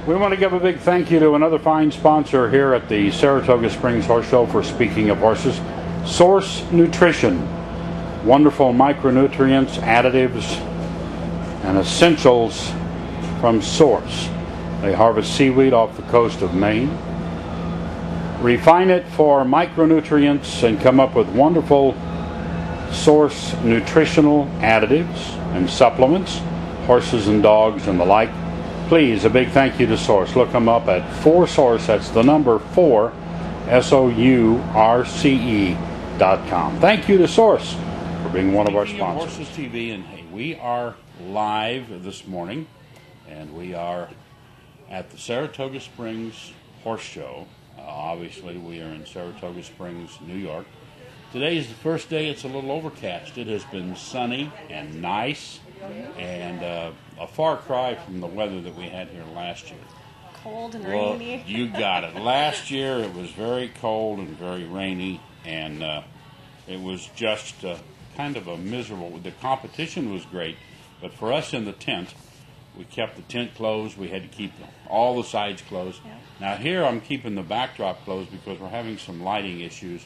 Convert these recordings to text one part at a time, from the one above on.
We want to give a big thank you to another fine sponsor here at the Saratoga Springs Horse Show for speaking of horses, Source Nutrition. Wonderful micronutrients, additives, and essentials from Source. They harvest seaweed off the coast of Maine, refine it for micronutrients, and come up with wonderful Source nutritional additives and supplements, horses and dogs and the like. Please, a big thank you to Source. Look them up at 4Source, that's the number 4, SOURCE.com. Thank you to Source for being one of our sponsors. Horses TV, and hey, we are live this morning, and we are at the Saratoga Springs Horse Show. Obviously, we are in Saratoga Springs, New York. Today is the first day it's a little overcast. It has been sunny and nice, and a far cry from the weather that we had here last year. Cold and rainy. You got it. Last year it was very cold and very rainy, and it was just kind of a miserable. The competition was great, but for us in the tent, we kept the tent closed. We had to keep all the sides closed. Yeah. Now here I'm keeping the backdrop closed because we're having some lighting issues.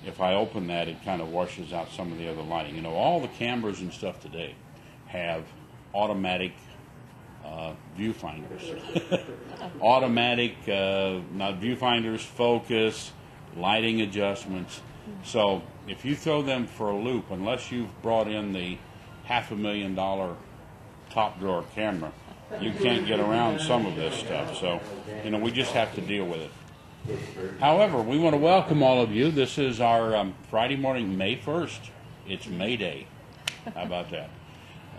If I open that, it kind of washes out some of the other lighting. You know, all the cameras and stuff today have automatic viewfinders. Automatic, not viewfinders, focus, lighting adjustments. So if you throw them for a loop, unless you've brought in the $500,000 top drawer camera, you can't get around some of this stuff. So, you know, we just have to deal with it. However, we want to welcome all of you. This is our Friday morning, May 1st. It's May Day. How about that?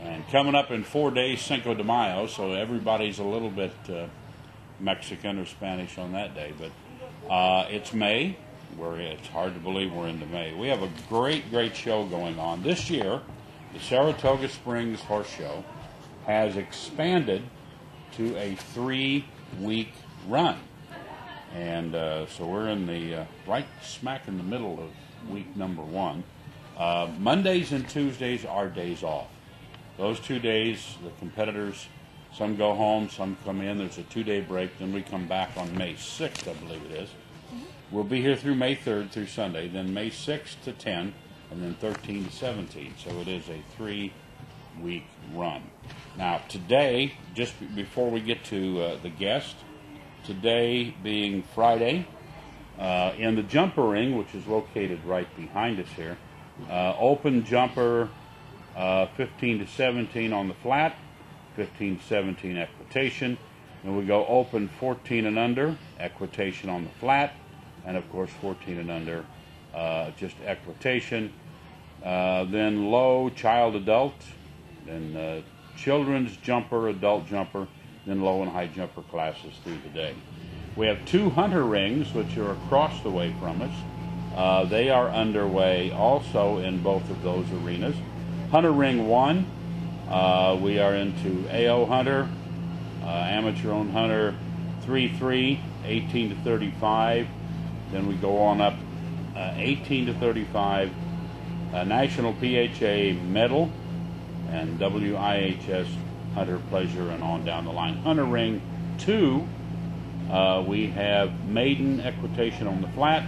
And coming up in 4 days, Cinco de Mayo, so everybody's a little bit Mexican or Spanish on that day. But it's May. It's hard to believe we're into May. We have a great show going on. This year, the Saratoga Springs Horse Show has expanded to a 3-week run. And so we're in the right smack in the middle of week number 1. Mondays and Tuesdays are days off. Those 2 days, the competitors, some go home, some come in. There's a 2-day break. Then we come back on May 6th, I believe it is. We'll be here through May 3rd through Sunday, then May 6th to 10, and then 13 to 17. So it is a 3-week run. Now today, just before we get to the guest, today being Friday, in the jumper ring, which is located right behind us here, open jumper 15 to 17 on the flat, 15 to 17 equitation. Then we go open 14 and under, equitation on the flat, and of course 14 and under, just equitation. Then low, child, adult, then children's jumper, adult jumper, then low and high jumper classes through the day. We have 2 hunter rings, which are across the way from us. They are underway also in both of those arenas. Hunter Ring 1, we are into AO Hunter, Amateur-owned Hunter 3-3, 18 to 35. Then we go on up 18 to 35, National PHA Medal, and WIHS Hunter Pleasure, and on down the line. Hunter Ring 2, we have maiden equitation on the flat,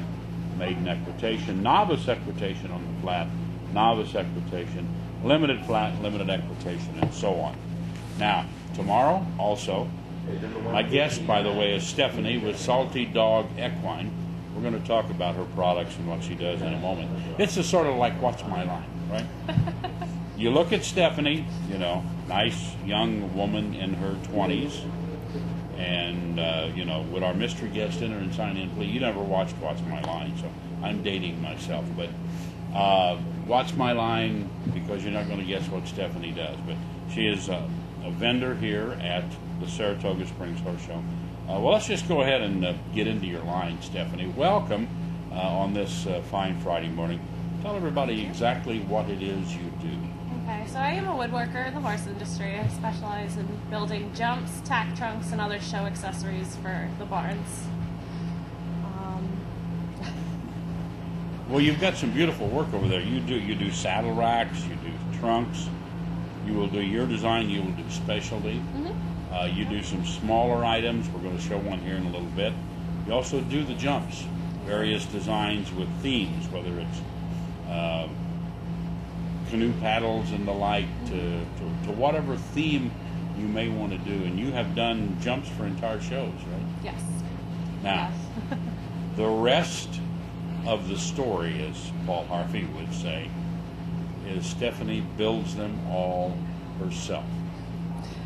maiden equitation, novice equitation on the flat, novice equitation, limited flat, limited equitation, and so on. Now, tomorrow also, my guest, by the way, is Stephanie with Salty Dog Equine. We're going to talk about her products and what she does in a moment. It's a sort of like What's My Line, right? You look at Stephanie, you know, nice young woman in her 20s, and, you know, with our mystery guest in her and sign in, please. You never watched What's My Line, so I'm dating myself. But What's My Line, because you're not going to guess what Stephanie does. But she is a vendor here at the Saratoga Springs Horse Show. Well, let's just go ahead and get into your line, Stephanie. Welcome on this fine Friday morning. Tell everybody exactly what it is you do. Okay, so I am a woodworker in the horse industry. I specialize in building jumps, tack trunks, and other show accessories for the barns. Well, you've got some beautiful work over there. You do saddle racks, you do trunks. You will do your design. You will do specialty. You do some smaller items. We're going to show one here in a little bit. You also do the jumps, various designs with themes, whether it's canoe paddles and the like, to whatever theme you may want to do. And you have done jumps for entire shows, right? Yes. Now, Yes. the rest of the story, as Paul Harvey would say, is Stephanie builds them all herself.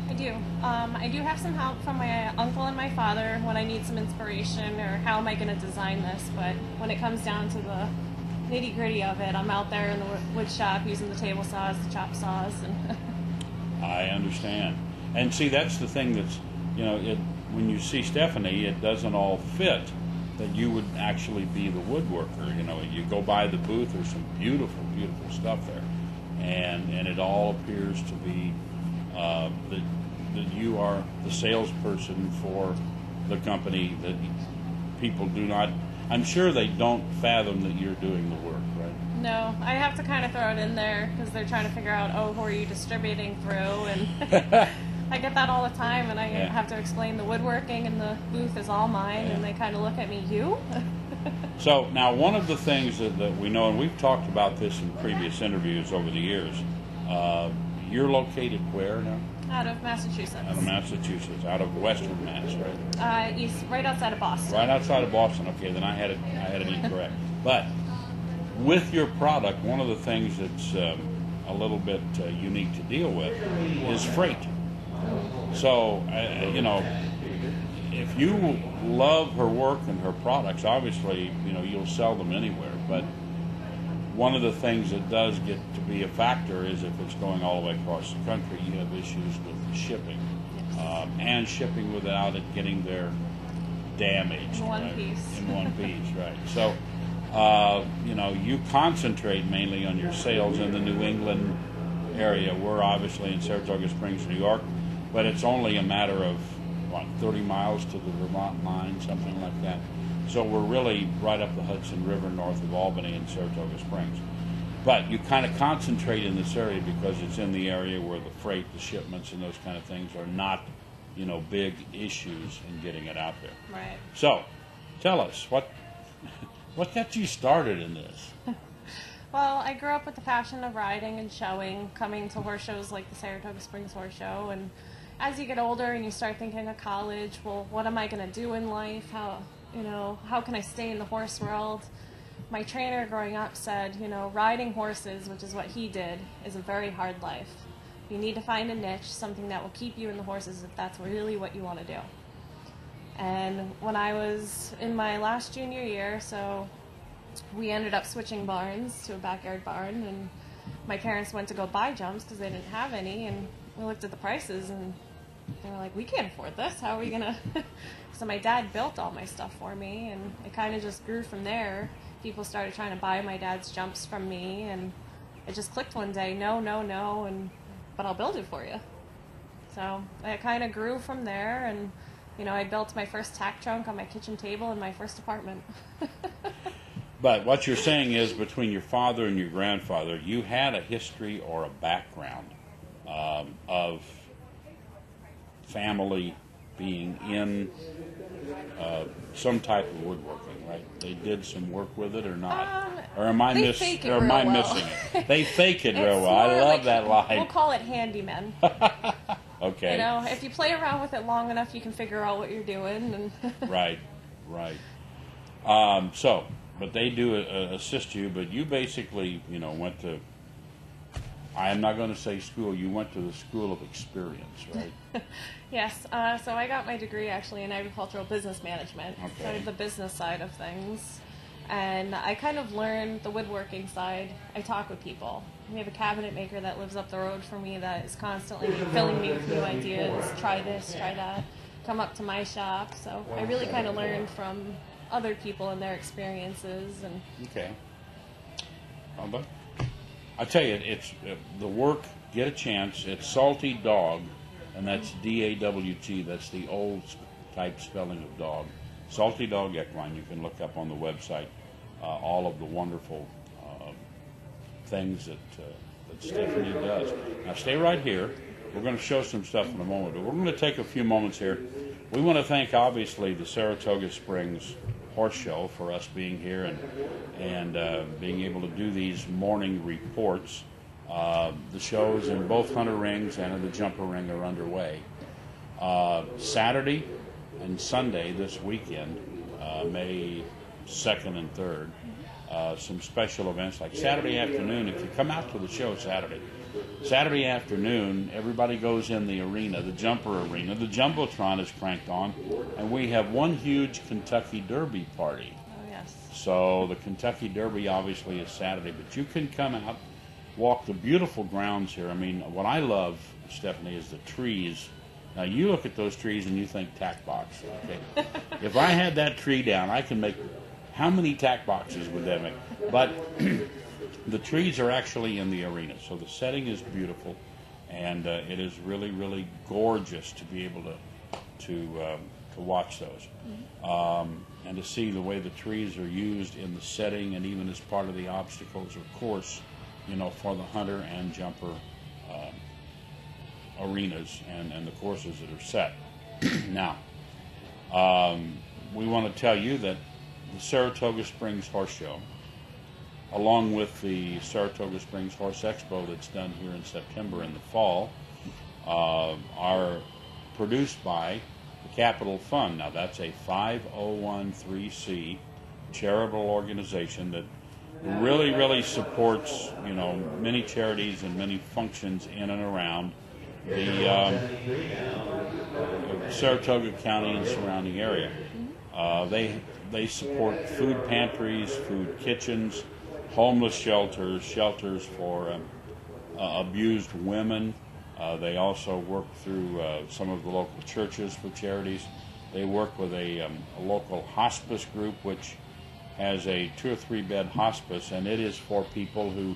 I do. I do have some help from my uncle and my father when I need some inspiration or how am I going to design this. But when it comes down to the nitty gritty of it, I'm out there in the wood shop using the table saws, the chop saws, and I understand. And see, that's the thing that's, when you see Stephanie, it doesn't all fit that you would actually be the woodworker. You go by the booth, there's some beautiful, beautiful stuff there. And it all appears to be that you are the salesperson for the company, that people do not, I'm sure they don't fathom that you're doing the work, right? no, I have to kind of throw it in there because they're trying to figure out, who are you distributing through? And I get that all the time, and I have to explain the woodworking and the booth is all mine, and they kind of look at me, you? So now one of the things that we know, and we've talked about this in previous interviews over the years, you're located where now? Out of Massachusetts. Out of Massachusetts, out of Western Mass, right? East, right outside of Boston. Right outside of Boston. Okay, then I had it incorrect. But with your product, one of the things that's a little bit unique to deal with is freight. So, if you love her work and her products, obviously, you'll sell them anywhere. But one of the things that does get to be a factor is if it's going all the way across the country, you have issues with the shipping. And shipping without it getting there damaged. In one piece. In one piece, right. So, you concentrate mainly on your sales in the New England area. We're obviously in Saratoga Springs, New York, but it's only a matter of, 30 miles to the Vermont line, something like that. So we're really right up the Hudson River north of Albany in Saratoga Springs. But you kind of concentrate in this area because it's in the area where the freight, the shipments, and those kind of things are not, big issues in getting it out there. Right. So, tell us, what got you started in this? Well, I grew up with the passion of riding and showing, coming to horse shows like the Saratoga Springs Horse Show, and as you get older and you start thinking of college, well, what am I going to do in life? How can I stay in the horse world? My trainer growing up said, riding horses, which is what he did, is a very hard life. You need to find a niche, something that will keep you in the horses if that's really what you want to do. And when I was in my last junior year, so we ended up switching barns to a backyard barn, and my parents went to go buy jumps because they didn't have any, and we looked at the prices and they were like, we can't afford this, how are we gonna so my dad built all my stuff for me, and it kind of just grew from there. People started trying to buy my dad's jumps from me, and it just clicked one day, no, but I'll build it for you. So it kind of grew from there, and I built my first tack trunk on my kitchen table in my first apartment. But what you're saying is, between your father and your grandfather, you had a history or a background of family being in some type of woodworking, right? They did some work with it or not? Or am I missing it? They fake it real well. I love that line. We'll call it handyman. Okay. If you play around with it long enough, you can figure out what you're doing. And Right. But they do assist you, but you basically, went to, I am not going to say school, you went to the school of experience, right? Yes, so I got my degree actually in agricultural business management, so the business side of things. And I kind of learned the woodworking side. I talk with people. We have a cabinet maker that lives up the road from me that is constantly filling me with new ideas. Try this, try that. Come up to my shop. So I really kind of learned from other people and their experiences. And okay. But I tell you, it's the work. Get a chance. It's Salty Dog, and that's D-A-W-T. That's the old type spelling of dog. Salty Dog Equine. You can look up on the website all of the wonderful things that Stephanie does. Now stay right here. We're going to show some stuff in a moment, but we're going to take a few moments here. We want to thank, obviously, the Saratoga Springs Horse Show for us being here and being able to do these morning reports. The shows in both Hunter Rings and in the Jumper Ring are underway. Saturday and Sunday this weekend, May 2nd and 3rd, some special events like Saturday afternoon. If you come out to the show Saturday afternoon, everybody goes in the arena, the Jumper Arena. The Jumbotron is cranked on, and we have one huge Kentucky Derby party. Oh, yes. So the Kentucky Derby obviously is Saturday, but you can come out, walk the beautiful grounds here. I mean, what I love, Stephanie, is the trees. Now, you look at those trees and you think tack box. Okay? If I had that tree down, I can make, how many tack boxes would that make? But the trees are actually in the arena, so the setting is beautiful, and it is really, really gorgeous to be able to watch those, and to see the way the trees are used in the setting, and even as part of the obstacles or course, you know, for the hunter and jumper arenas and the courses that are set. Now, we want to tell you that the Saratoga Springs Horse Show, along with the Saratoga Springs Horse Expo that's done here in September in the fall, are produced by the Capital Fund. Now, that's a 501(c) charitable organization that really, really supports, you know, many charities and many functions in and around the Saratoga County and surrounding area. They support food pantries, food kitchens, homeless shelters, shelters for abused women. They also work through some of the local churches for charities. They work with a local hospice group, which has a 2 or 3 bed hospice, and it is for people who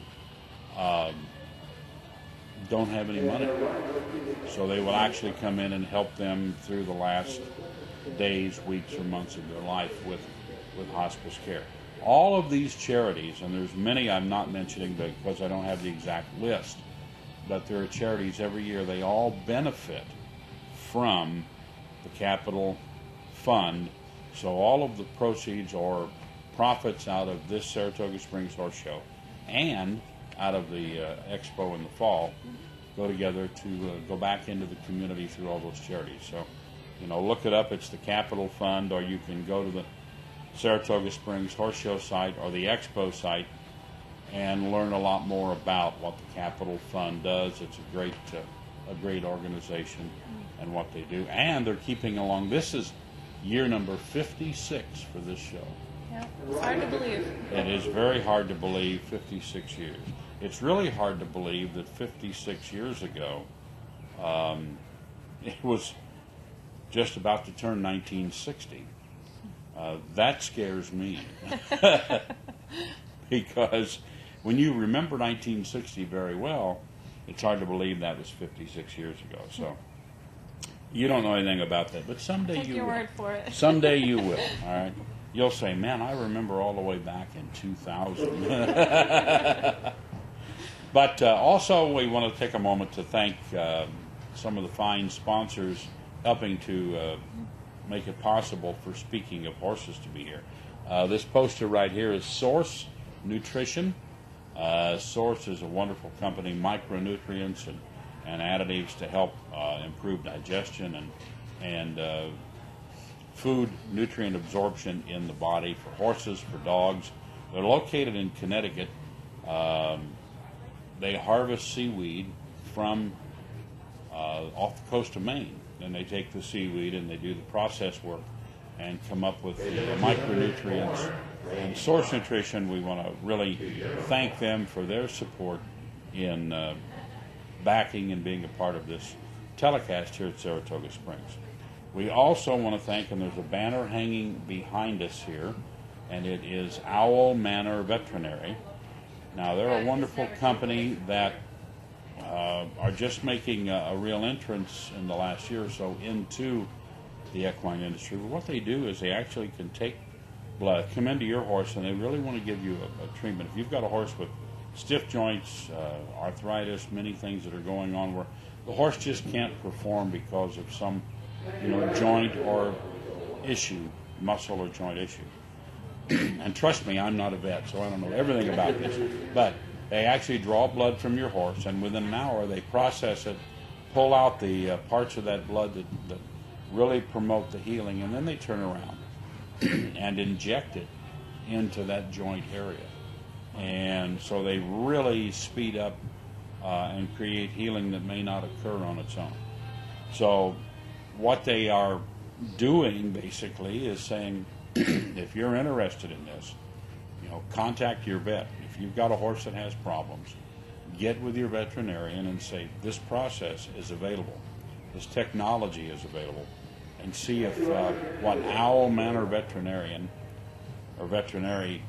don't have any money. So they will actually come in and help them through the last days, weeks, or months of their life with hospice care. All of these charities, and there's many I'm not mentioning because I don't have the exact list, but there are charities every year, they all benefit from the Capital Fund. So all of the proceeds or profits out of this Saratoga Springs Horse Show and out of the expo in the fall go together to go back into the community through all those charities. So, you know, look it up. It's the Capital Fund, or you can go to the Saratoga Springs Horse Show site or the expo site and learn a lot more about what the Capital Fund does. It's a great organization and what they do. And they're keeping along. This is year number 56 for this show. Yeah, it's hard to believe. It is very hard to believe, 56 years. It's really hard to believe that 56 years ago, it was just about to turn 1960. That scares me. Because when you remember 1960 very well, it's hard to believe that was 56 years ago. So you don't know anything about that, but someday Take you your will. word for it. Someday you will, all right? You'll say, man, I remember all the way back in 2000. But also we want to take a moment to thank some of the fine sponsors helping to make it possible for Speaking of Horses to be here. This poster right here is Source Nutrition. Source is a wonderful company, micronutrients and additives to help improve digestion and food nutrient absorption in the body for horses, for dogs. They're located in Connecticut. They harvest seaweed from off the coast of Maine. Then they take the seaweed and they do the process work and come up with the micronutrients. And Source Nutrition, we want to really thank them for their support in backing and being a part of this telecast here at Saratoga Springs. We also want to thank, and there's a banner hanging behind us here, and it is Owl Manor Veterinary. Now, they're a wonderful company that are just making a real entrance in the last year or so into the equine industry. But what they do is they actually can take blood, come into your horse, and they really want to give you a treatment. If you've got a horse with stiff joints, arthritis, many things that are going on where the horse just can't perform because of some, joint or issue, muscle or joint issue. And trust me, I'm not a vet, so I don't know everything about this. But they actually draw blood from your horse, and within an hour they process it, pull out the parts of that blood that really promote the healing, and then they turn around and inject it into that joint area. And so they really speed up and create healing that may not occur on its own. So what they are doing basically is saying, if you're interested in this, contact your vet. If you've got a horse that has problems, get with your veterinarian and say, this process is available, this technology is available, and see if what Owl Manor veterinarian or veterinary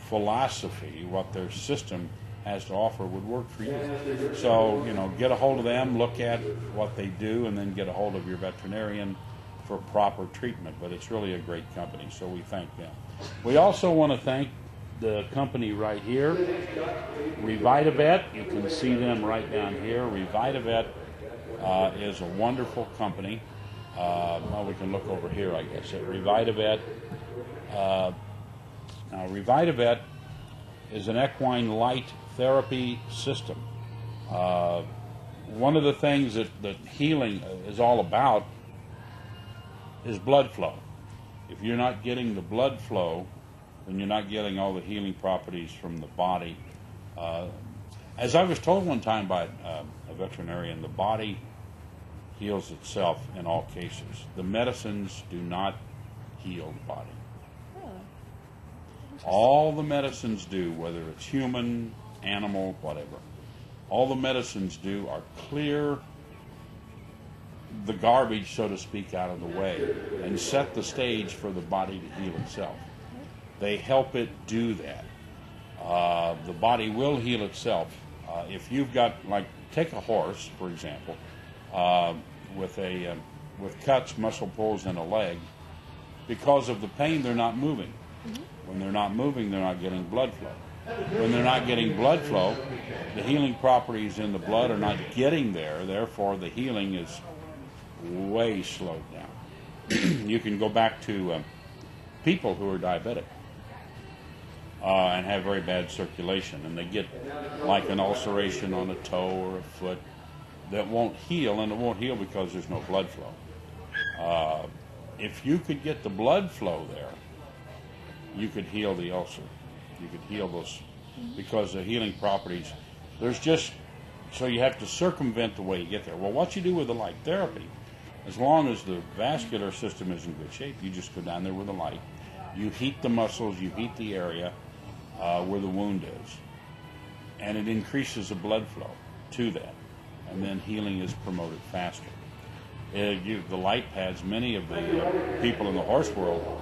philosophy, what their system has to offer would work for you. So, get a hold of them, look at what they do, and then get a hold of your veterinarian for proper treatment. But it's really a great company, so we thank them. We also want to thank the company right here, Revitavet. You can see them right down here. Revitavet is a wonderful company. Well, we can look over here, I guess, at Revitavet. Now, Revitavet is an equine light therapy system. One of the things that healing is all about is blood flow. If you're not getting the blood flow, then you're not getting all the healing properties from the body. As I was told one time by a veterinarian, the body heals itself in all cases. The medicines do not heal the body. All the medicines do, whether it's human, animal, whatever, all the medicines do are clear the garbage, so to speak, out of the way and set the stage for the body to heal itself. They help it do that. The body will heal itself. If you've got, take a horse, for example, with cuts, muscle pulls, and a leg, because of the pain, they're not moving. When they're not moving, they're not getting blood flow. When they're not getting blood flow, the healing properties in the blood are not getting there. Therefore, the healing is way slowed down. You can go back to people who are diabetic and have very bad circulation, and they get like an ulceration on a toe or a foot that won't heal, and it won't heal because there's no blood flow. If you could get the blood flow there, you could heal the ulcer. You could heal those, because the healing properties, so you have to circumvent the way you get there. Well, what you do with the light therapy, as long as the vascular system is in good shape, you just go down there with a light. You heat the muscles, you heat the area where the wound is, and it increases the blood flow to that, and then healing is promoted faster. The light pads, many of the people in the horse world,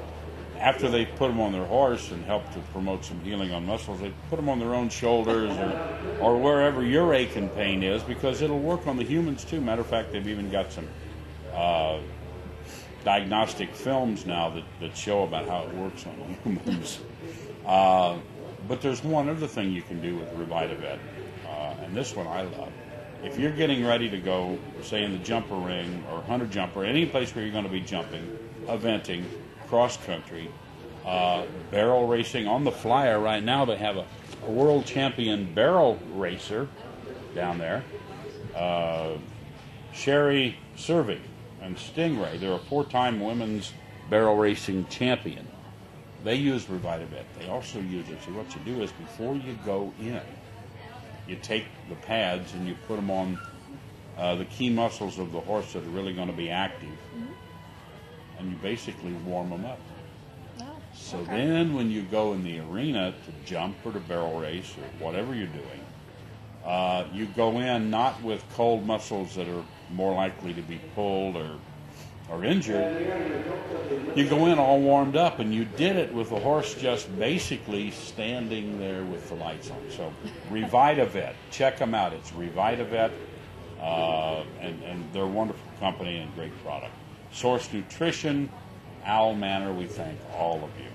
after they put them on their horse and help to promote some healing on muscles, they put them on their own shoulders or wherever your ache and pain is, because it'll work on the humans too. Matter of fact, they've even got some diagnostic films now that show about how it works on humans. But there's one other thing you can do with Revitavet, and this one I love. If you're getting ready to go, say in the jumper ring or hunter jumper, any place where you're going to be jumping, eventing, cross country, barrel racing. On the flyer right now, they have a world champion barrel racer down there, Sherry Serving and Stingray. They're a 4-time women's barrel racing champion. They use Revitavet. They also use it. So what you do is, before you go in, you take the pads and you put them on the key muscles of the horse that are really going to be active, and you basically warm them up. Oh, so then when you go in the arena to jump or to barrel race or whatever you're doing, you go in not with cold muscles that are more likely to be pulled or injured. You go in all warmed up, and you did it with the horse just basically standing there with the lights on. So Revitavet, check them out. It's Revitavet, and they're a wonderful company and great product. Source Nutrition, Owl Manor, we thank all of you.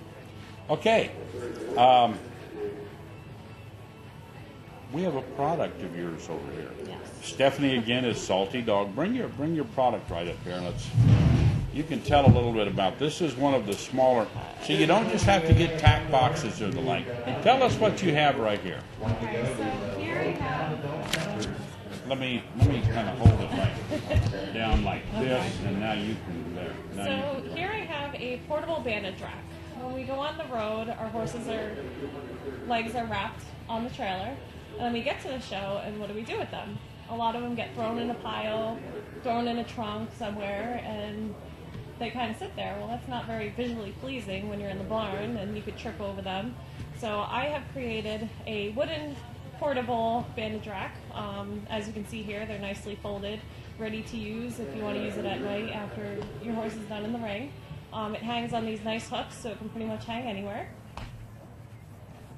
Okay. we have a product of yours over here. Yes. Stephanie again is Salty Dog. Bring your product right up here, and you can tell a little bit about this. Is one of the smaller. So you don't just have to get tack boxes or the like. Tell us what you have right here. Okay, so here I have. Let me kind of hold it like down like this, and now you can there. Now So you can here I have a portable bandage rack. When we go on the road, our legs are wrapped on the trailer, and then we get to the show, and what do we do with them? A lot of them get thrown in a pile, thrown in a trunk somewhere, and they kind of sit there. Well, that's not very visually pleasing when you're in the barn, and you could trip over them. So I have created a wooden portable bandage rack. As you can see here, they're nicely folded, ready to use if you want to use it at night after your horse is done in the ring. It hangs on these nice hooks, so it can pretty much hang anywhere.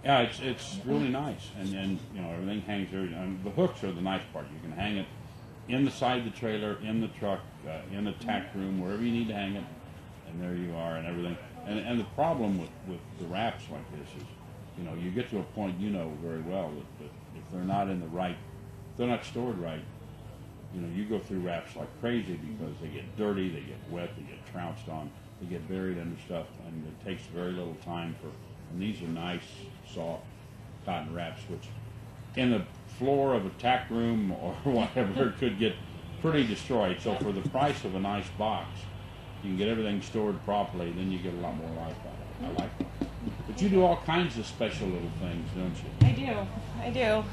Yeah, it's really nice, and you know everything hangs there. And the hooks are the nice part. You can hang it in the side of the trailer, in the truck, in the tack room, wherever you need to hang it, and there you are, and everything. And the problem with the wraps like this is, you know, you get to a point, you know very well that if they're not in the right, if they're not stored right, you know, you go through wraps like crazy because they get dirty, they get wet, they get trounced on, they get buried under stuff, and it takes very little time for. And these are nice, soft cotton wraps, which in the floor of a tack room or whatever could get pretty destroyed. So for the price of a nice box, you can get everything stored properly, then you get a lot more life out of it. I like that. But you do all kinds of special little things, don't you? I do.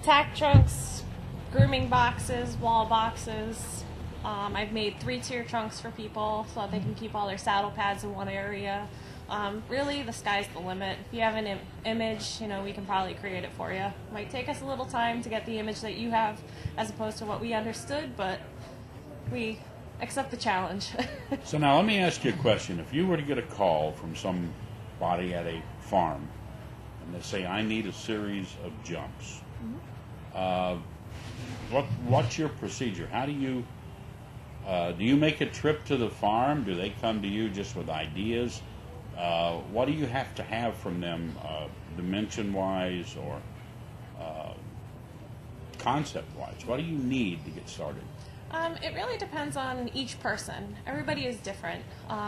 Tack trunks, grooming boxes, wall boxes. I've made 3-tier trunks for people so that they can keep all their saddle pads in one area. Really, the sky's the limit. If you have an image, you know, we can probably create it for you. Might take us a little time to get the image that you have as opposed to what we understood, but we accept the challenge. So now let me ask you a question. If you were to get a call from somebody at a farm and they say, I need a series of jumps, what's your procedure? How do you make a trip to the farm? Do they come to you just with ideas? What do you have to have from them, dimension-wise or concept-wise? What do you need to get started? It really depends on each person. Everybody is different.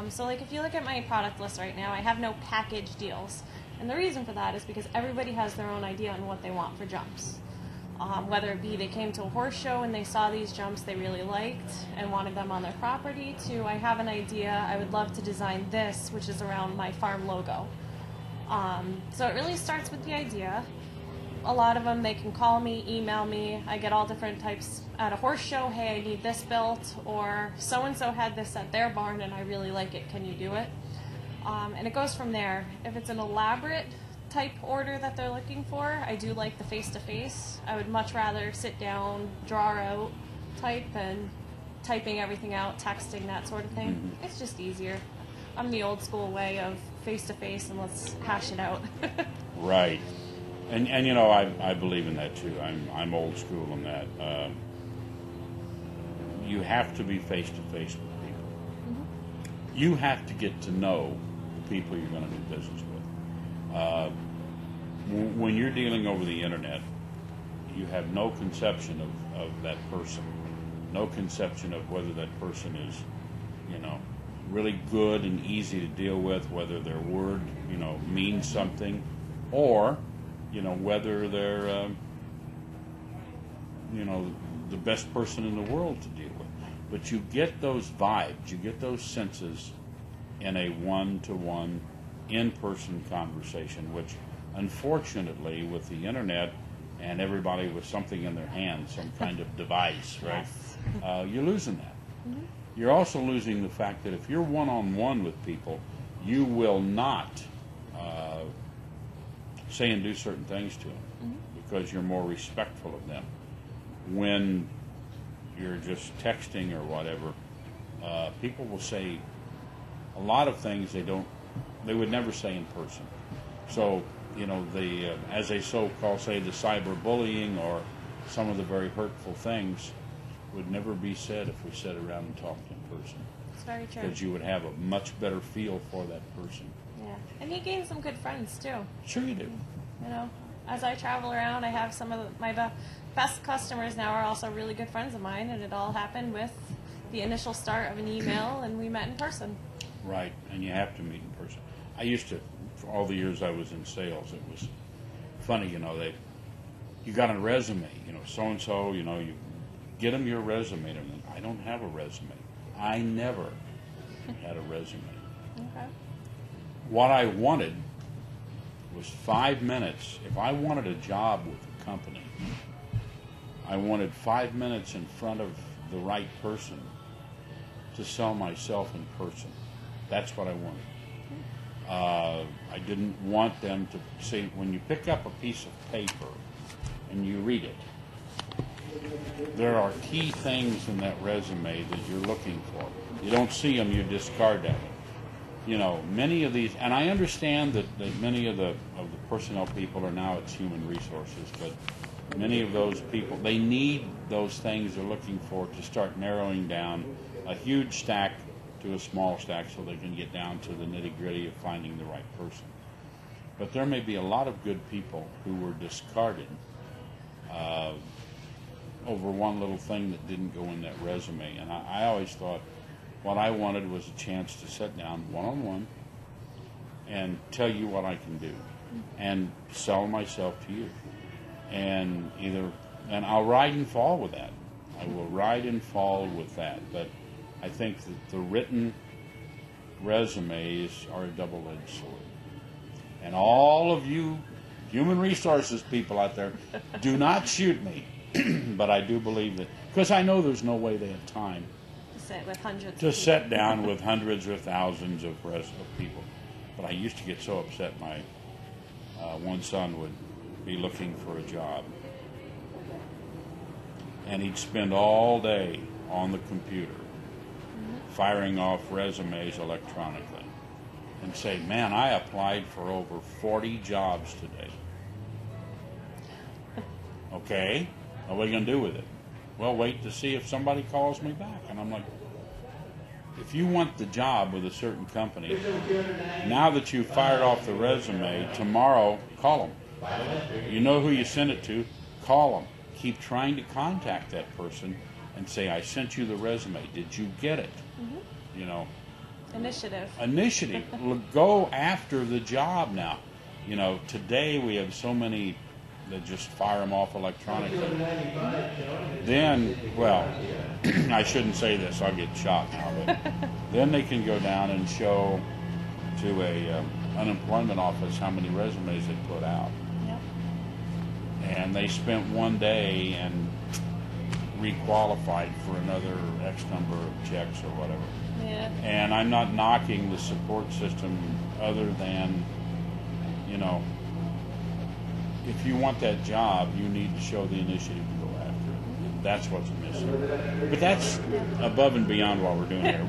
So like if you look at my product list right now, I have no package deals. And the reason for that is because everybody has their own idea on what they want for jumps. Whether it be they came to a horse show and they saw these jumps they really liked and wanted them on their property, to I have an idea, I would love to design this, which is around my farm logo. So it really starts with the idea. A lot of them, they can call me, email me. I get all different types at a horse show. Hey, I need this built, or so-and-so had this at their barn and I really like it. Can you do it? And it goes from there. If it's an elaborate type order that they're looking for, I do like the face-to-face. I would much rather sit down, draw out type than typing everything out, texting, that sort of thing. Mm-hmm. It's just easier. I'm the old school way of face-to-face and let's hash it out. Right. And you know, I believe in that too. I'm old school in that. You have to be face to face with people. Mm-hmm. You have to get to know the people you're going to do business with. When you're dealing over the internet, you have no conception of that person, no conception of whether that person is, you know, really good and easy to deal with, whether their word, you know, means something, or you know, whether they're, you know, the best person in the world to deal with. But you get those vibes, you get those senses in a one-to-one, in-person conversation, which, unfortunately, with the internet and everybody with something in their hand, some kind of device, right, Yes. You're losing that. Mm-hmm. You're also losing the fact that if you're one-on-one with people, you will not say and do certain things to them because you're more respectful of them. When you're just texting or whatever, people will say a lot of things they would never say in person. So, you know, as they so-called say, the cyberbullying or some of the very hurtful things would never be said if we sat around and talked in person. It's very true. Because you would have a much better feel for that person. Yeah, and you gain some good friends too. Sure you do. You know, as I travel around, I have some of my best customers now are also really good friends of mine, and it all happened with the initial start of an email, and we met in person. Right, and you have to meet in person. I used to, for all the years I was in sales, it was funny, you know, you got a resume, you know, so-and-so, you know, you get them your resume. And I don't have a resume. I never had a resume. Okay. What I wanted was 5 minutes. If I wanted a job with a company, I wanted 5 minutes in front of the right person to sell myself in person. That's what I wanted. I didn't want them to see, when you pick up a piece of paper and you read it, there are key things in that resume that you're looking for. You don't see them, you discard them. You know, many of these, and I understand that many of the personnel people are now it's human resources, but many of those people, they need those things they're looking for to start narrowing down a huge stack to a small stack so they can get down to the nitty-gritty of finding the right person. But there may be a lot of good people who were discarded over one little thing that didn't go in that resume. And I always thought what I wanted was a chance to sit down one-on-one and tell you what I can do and sell myself to you. And I'll ride and fall with that. I will ride and fall with that. But I think that the written resumes are a double-edged sword. And all of you human resources people out there, do not shoot me. But I do believe that, because I know there's no way they have time to sit down with hundreds or thousands of people. But I used to get so upset. My one son would be looking for a job, and he'd spend all day on the computer firing off resumes electronically and say, man, I applied for over 40 jobs today. Okay, what are you going to do with it? Well, wait to see if somebody calls me back. And I'm like, if you want the job with a certain company, now that you've fired off the resume, tomorrow, call them. You know who you sent it to, call them. Keep trying to contact that person and say, I sent you the resume. Did you get it? You know. Initiative. Go after the job now. You know, today we have so many that just fire them off electronically. Then, well, I shouldn't say this, I'll get shot now, but then they can go down and show to a unemployment office how many resumes they put out. Yep. And they spent one day and requalified for another X number of checks or whatever. Yeah. And I'm not knocking the support system other than, you know, if you want that job, you need to show the initiative to go after it. That's what's missing. But that's above and beyond what we're doing here.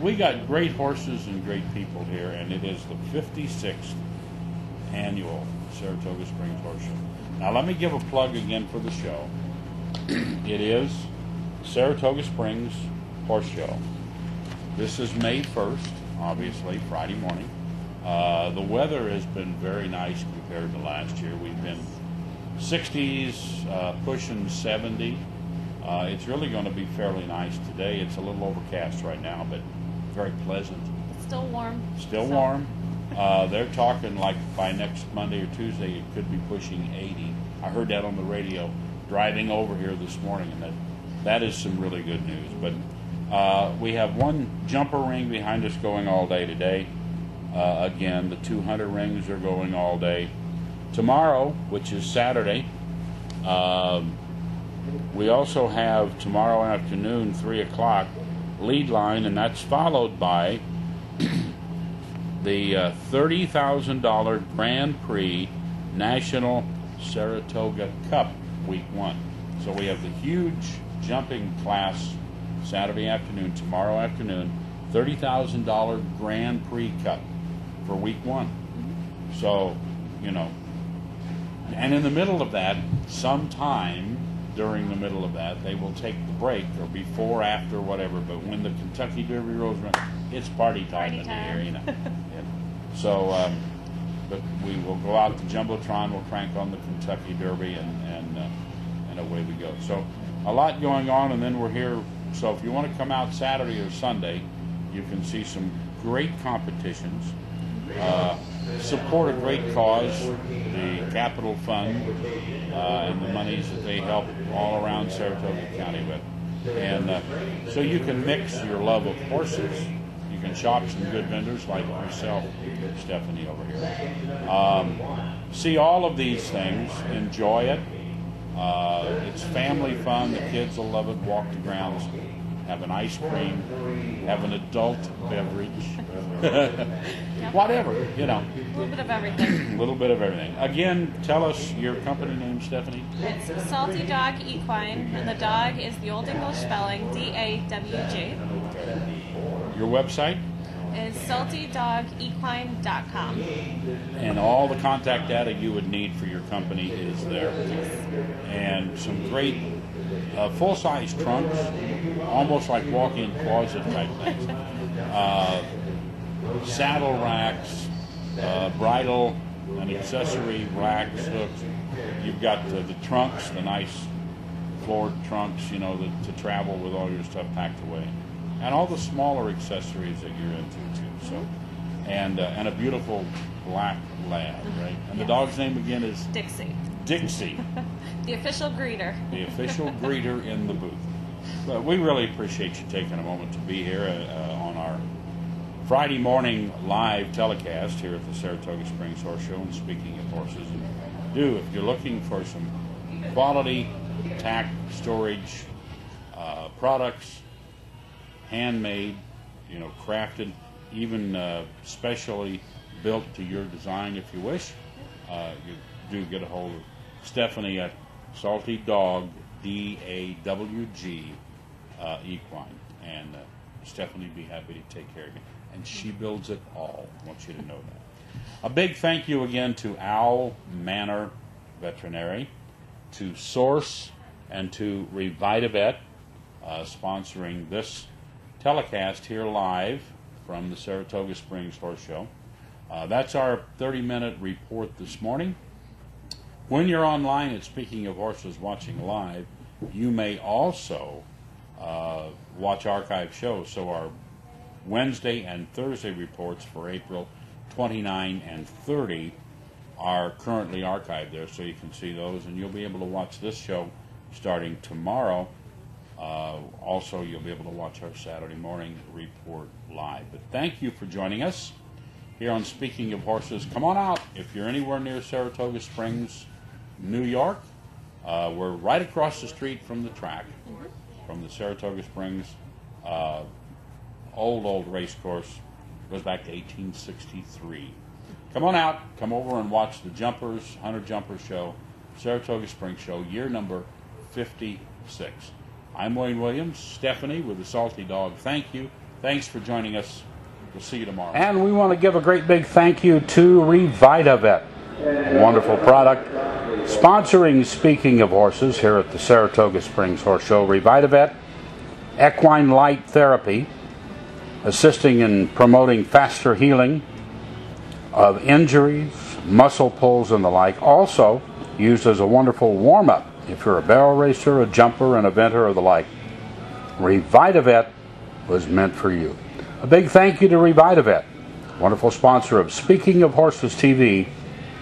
We got great horses and great people here, and it is the 56th annual Saratoga Springs Horse Show. Now let me give a plug again for the show. It is Saratoga Springs Horse Show. This is May 1st, obviously, Friday morning. The weather has been very nice compared to last year. We've been 60s, pushing 70. It's really going to be fairly nice today. It's a little overcast right now, but very pleasant. It's still warm. Still warm. They're talking like by next Monday or Tuesday it could be pushing 80. I heard that on the radio driving over here this morning, and that is some really good news. But we have one jumper ring behind us going all day today. Again, the 200 rings are going all day. Tomorrow, which is Saturday, we also have tomorrow afternoon, 3 o'clock, lead line, and that's followed by the $30,000 Grand Prix National Saratoga Cup Week 1. So we have the huge jumping class Saturday afternoon, tomorrow afternoon, $30,000 Grand Prix Cup for Week 1. So, you know, and in the middle of that, sometime during the middle of that, they will take the break, or before, after, whatever, but when the Kentucky Derby rolls around, it's party time in here, you know. So, but we will go out to Jumbotron, we'll crank on the Kentucky Derby, and away we go. So a lot going on, and then we're here. So if you want to come out Saturday or Sunday, you can see some great competitions, support a great cause, the Capital Fund, and the monies that they help all around Saratoga County with. And so you can mix your love of horses. You can shop some good vendors like yourself, Stephanie, over here. See all of these things, enjoy it. It's family fun. The kids will love it. Walk the grounds, have an ice cream, have an adult beverage, whatever, you know. A little bit of everything. A little bit of everything. Again, tell us your company name, Stephanie. It's Salty Dog Equine, and the dog is the Old English spelling, D-A-W-G. Your website? Is saltydogequine.com. And all the contact data you would need for your company is there. And some great full-size trunks, almost like walk-in closet type things. Saddle racks, bridle and accessory racks, hooks. You've got the trunks, the nice floored trunks, you know, to travel with all your stuff packed away. And all the smaller accessories that you're into too. So, and a beautiful black lab, right? And the dog's name again is Dixie. Dixie. The official greeter. The official greeter in the booth. But we really appreciate you taking a moment to be here on our Friday morning live telecast here at the Saratoga Springs Horse Show. And speaking of horses, and if you're looking for some quality tack storage products, handmade, you know, crafted, even specially built to your design if you wish, you do get a hold of Stephanie at Salty Dog, D-A-W-G, Equine. And Stephanie be happy to take care of you. And she builds it all. I want you to know that. A big thank you again to Owl Manor Veterinary, to Source, and to Revitavet, sponsoring this telecast here live from the Saratoga Springs Horse Show. That's our 30-minute report this morning. When you're online at Speaking of Horses watching live, you may also watch archive shows. So our Wednesday and Thursday reports for April 29 and 30 are currently archived there, so you can see those, and you'll be able to watch this show starting tomorrow. Also, you'll be able to watch our Saturday morning report live. But thank you for joining us here on Speaking of Horses. Come on out if you're anywhere near Saratoga Springs, New York. We're right across the street from the track, from the Saratoga Springs old race course. Goes back to 1863. Come on out, come over and watch the Jumpers, Hunter Jumper Show, Saratoga Springs Show, year number 56. I'm Wayne Williams, Stephanie with the Salty Dog. Thank you. Thanks for joining us. We'll see you tomorrow. And we want to give a great big thank you to Revitavet. Wonderful product. Sponsoring Speaking of Horses here at the Saratoga Springs Horse Show. Revitavet, equine light therapy, assisting in promoting faster healing of injuries, muscle pulls, and the like. Also used as a wonderful warm-up if you're a barrel racer, a jumper, an eventer, or the like. Revitavet was meant for you. A big thank you to Revitavet, wonderful sponsor of Speaking of Horses TV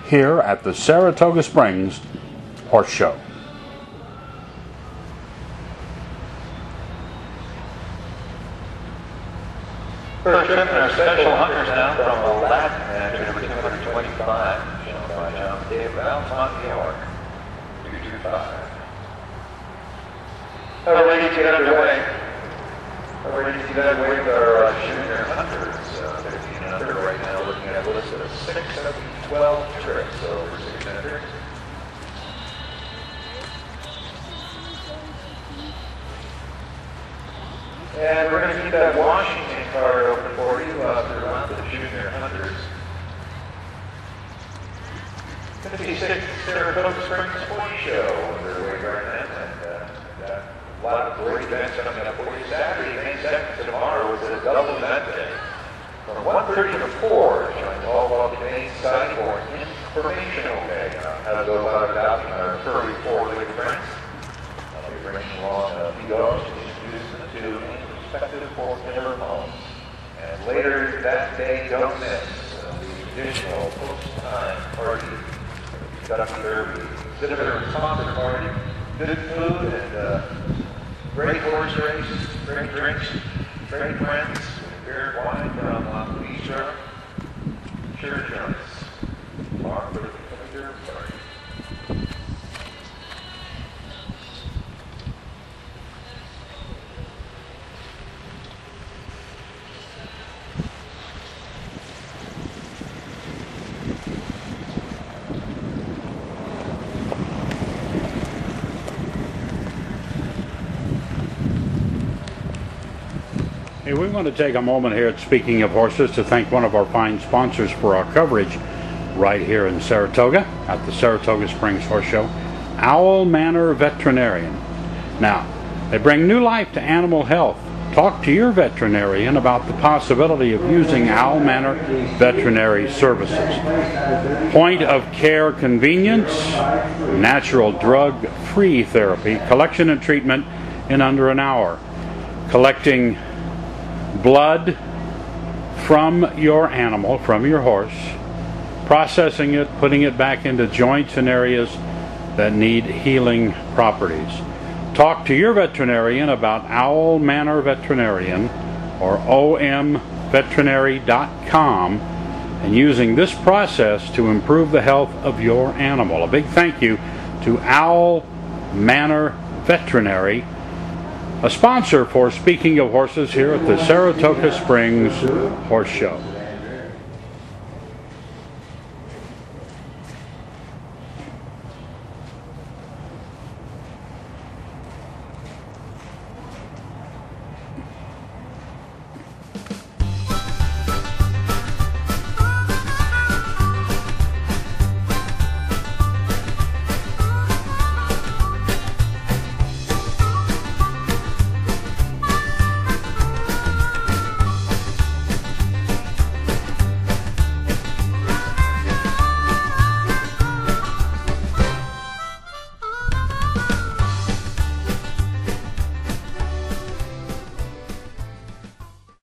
here at the Saratoga Springs Horse Show. First trip in our special hunters now from a Latin match number 225, shown by John Dave Altamont, New York, 225. We're ready to get underway. We're ready to get underway with our junior hunters, 15 and under right now, looking at a list of 6 of 12 trips, so over 600. And we're going to keep that Washington card open for you throughout the junior hunters. 56 Saratoga Springs Horse Show underway right now, and a lot of great events coming up for you. Saturday, May 2nd tomorrow is a double event day. From 1:30 to 4, join all of the main site for informational day on how to go about adopting our furry four-legged friends. I'll be bringing along a few dogs to introduce them to any prospective four-legged homes. And later that day, don't miss the additional post-time party, ducky derby, exhibitor and sponsor party, good food, and great horse race, great drinks, great friends, beer and wine from Lisa. Sure join us. Mark for the computer party. Hey, we want to take a moment here at Speaking of Horses to thank one of our fine sponsors for our coverage right here in Saratoga at the Saratoga Springs Horse Show, Owl Manor Veterinarian. Now, they bring new life to animal health. Talk to your veterinarian about the possibility of using Owl Manor veterinary services. Point of care convenience, natural drug-free therapy, collection and treatment in under an hour. Collecting blood from your animal, from your horse, processing it, putting it back into joints and areas that need healing properties. Talk to your veterinarian about Owl Manor Veterinarian or omveterinary.com and using this process to improve the health of your animal. A big thank you to Owl Manor Veterinary, a sponsor for Speaking of Horses here at the Saratoga Springs Horse Show.